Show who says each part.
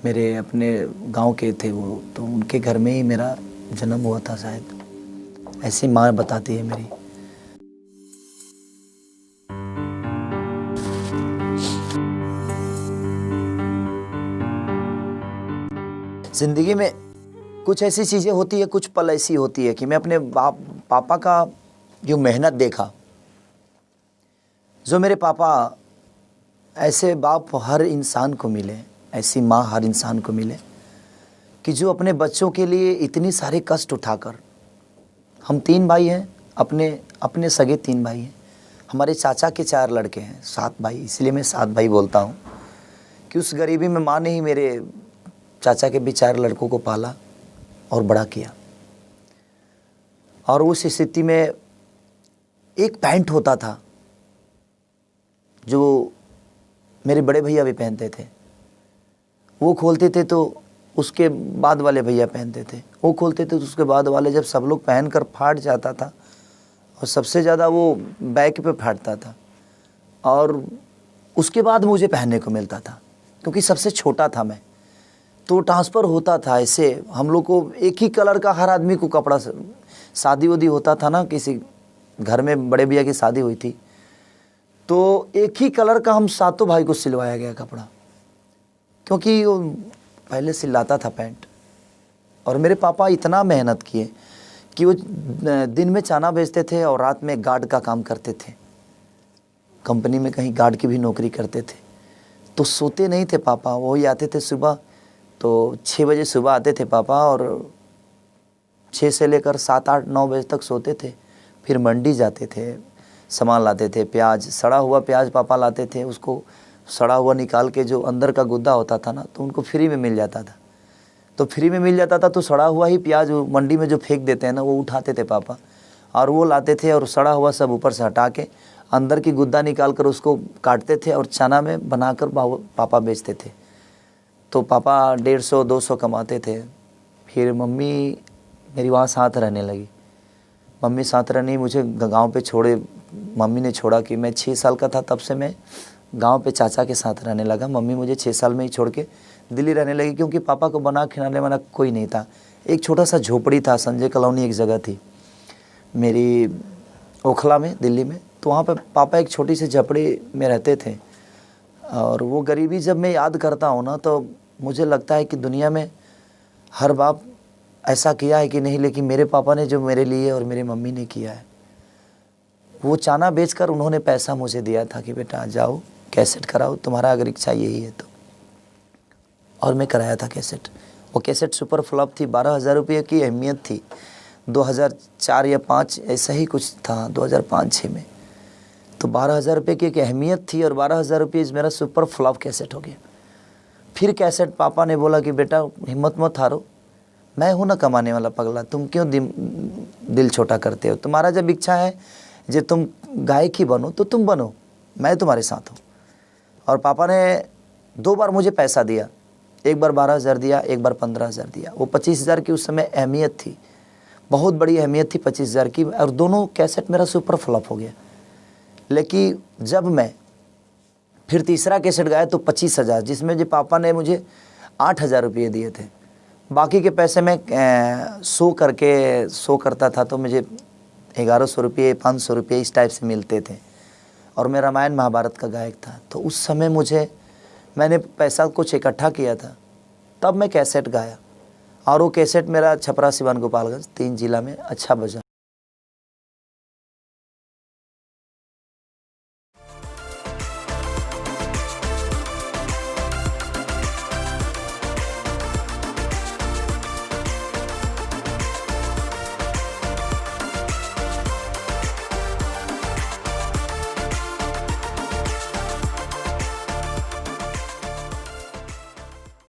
Speaker 1: मेरे अपने गांव के थे वो, तो उनके घर में ही मेरा जन्म हुआ था शायद, ऐसी माँ बताती है मेरी। ज़िंदगी में कुछ ऐसी चीज़ें होती है, कुछ पल ऐसी होती है कि मैं अपने पापा का जो मेहनत देखा, जो मेरे पापा, ऐसे बाप हर इंसान को मिले, ऐसी माँ हर इंसान को मिले कि जो अपने बच्चों के लिए इतनी सारे कष्ट उठाकर, हम 3 भाई हैं, अपने सगे 3 भाई हैं, हमारे चाचा के 4 लड़के हैं, 7 भाई, इसलिए मैं 7 भाई बोलता हूँ कि उस गरीबी में माँ ने ही मेरे चाचा के भी 4 लड़कों को पाला और बड़ा किया। और उस स्थिति में एक पैंट होता था जो मेरे बड़े भैया भी पहनते थे, वो खोलते थे तो उसके बाद वाले भैया पहनते थे, वो खोलते थे तो उसके बाद वाले, जब सब लोग पहनकर फाट जाता था और सबसे ज़्यादा वो बैक पे फाटता था और उसके बाद मुझे पहनने को मिलता था, क्योंकि सबसे छोटा था मैं, तो ट्रांसफ़र होता था ऐसे। हम लोग को एक ही कलर का हर आदमी को कपड़ा, शादी वादी होता था ना, किसी घर में बड़े भैया की शादी हुई थी तो एक ही कलर का हम 7 भाई को सिलवाया गया कपड़ा, क्योंकि वो पहले सिलाता था पैंट। और मेरे पापा इतना मेहनत किए कि वो दिन में चाना बेचते थे और रात में गार्ड का काम करते थे, कंपनी में कहीं गार्ड की भी नौकरी करते थे। तो सोते नहीं थे पापा, वही आते थे सुबह, तो 6 बजे सुबह आते थे पापा और 6 से लेकर 7, 8, 9 बजे तक सोते थे। फिर मंडी जाते थे, सामान लाते थे, प्याज, सड़ा हुआ प्याज पापा लाते थे, उसको सड़ा हुआ निकाल के जो अंदर का गुद्दा होता था ना, तो उनको फ्री में मिल जाता था, तो फ्री में मिल जाता था तो सड़ा हुआ ही प्याज मंडी में जो फेंक देते हैं ना, वो उठाते थे पापा और वो लाते थे और सड़ा हुआ सब ऊपर से हटा के अंदर की गुद्दा निकाल कर उसको काटते थे और चना में बनाकर पापा बेचते थे। तो पापा 150-200 कमाते थे। फिर मम्मी मेरी वहाँ साथ रहने लगी, मम्मी साथ रहनी, मुझे गांव पे छोड़े, मम्मी ने छोड़ा कि मैं 6 साल का था तब से मैं गांव पे चाचा के साथ रहने लगा। मम्मी मुझे 6 साल में ही छोड़ के दिल्ली रहने लगी, क्योंकि पापा को बना खिलाने वाला कोई नहीं था। एक छोटा सा झोपड़ी था, संजय कॉलोनी एक जगह थी मेरी, ओखला में, दिल्ली में, तो वहाँ पे पापा एक छोटी सी झोपड़ी में रहते थे। और वो गरीबी जब मैं याद करता हूँ ना, तो मुझे लगता है कि दुनिया में हर बाप ऐसा किया है कि नहीं, लेकिन मेरे पापा ने जो मेरे लिए और मेरी मम्मी ने किया है, वो चाना बेचकर उन्होंने पैसा मुझे दिया था कि बेटा जाओ कैसेट कराओ, तुम्हारा अगर इच्छा यही है तो। और मैं कराया था कैसेट। वो कैसेट सुपर फ्लॉप थी, 12,000 रुपये की अहमियत थी, 2004 या 5 ऐसा ही कुछ था, 2005-6 में। तो 12,000 रुपये की एक अहमियत थी और 12,000 रुपये मेरा सुपर फ्लॉप कैसेट हो गया। फिर कैसेट पापा ने बोला कि बेटा हिम्मत मत हारो, मैं हूँ ना कमाने वाला पगला, तुम क्यों दिल छोटा करते हो, तुम्हारा जब इच्छा है जो तुम गायक ही बनो तो तुम बनो, मैं तुम्हारे साथ हूँ। और पापा ने 2 बार मुझे पैसा दिया, एक बार 12,000 दिया, एक बार 15,000 दिया। वो 25,000 की उस समय अहमियत थी, बहुत बड़ी अहमियत थी 25,000 की, और दोनों कैसेट मेरा सुपर फ्लॉप हो गया। लेकिन जब मैं फिर तीसरा कैसेट गाया तो 25,000, जिसमें जो पापा ने मुझे 8,000 रुपये दिए थे, बाकी के पैसे मैं शो करता था तो मुझे 1,100 रुपये, 500 रुपये इस टाइप से मिलते थे। और मैं रामायण महाभारत का गायक था, तो उस समय मैंने पैसा कुछ इकट्ठा किया था, तब मैं कैसेट गाया। और वो कैसेट मेरा छपरा, सिवान, गोपालगंज 3 जिला में अच्छा बजा।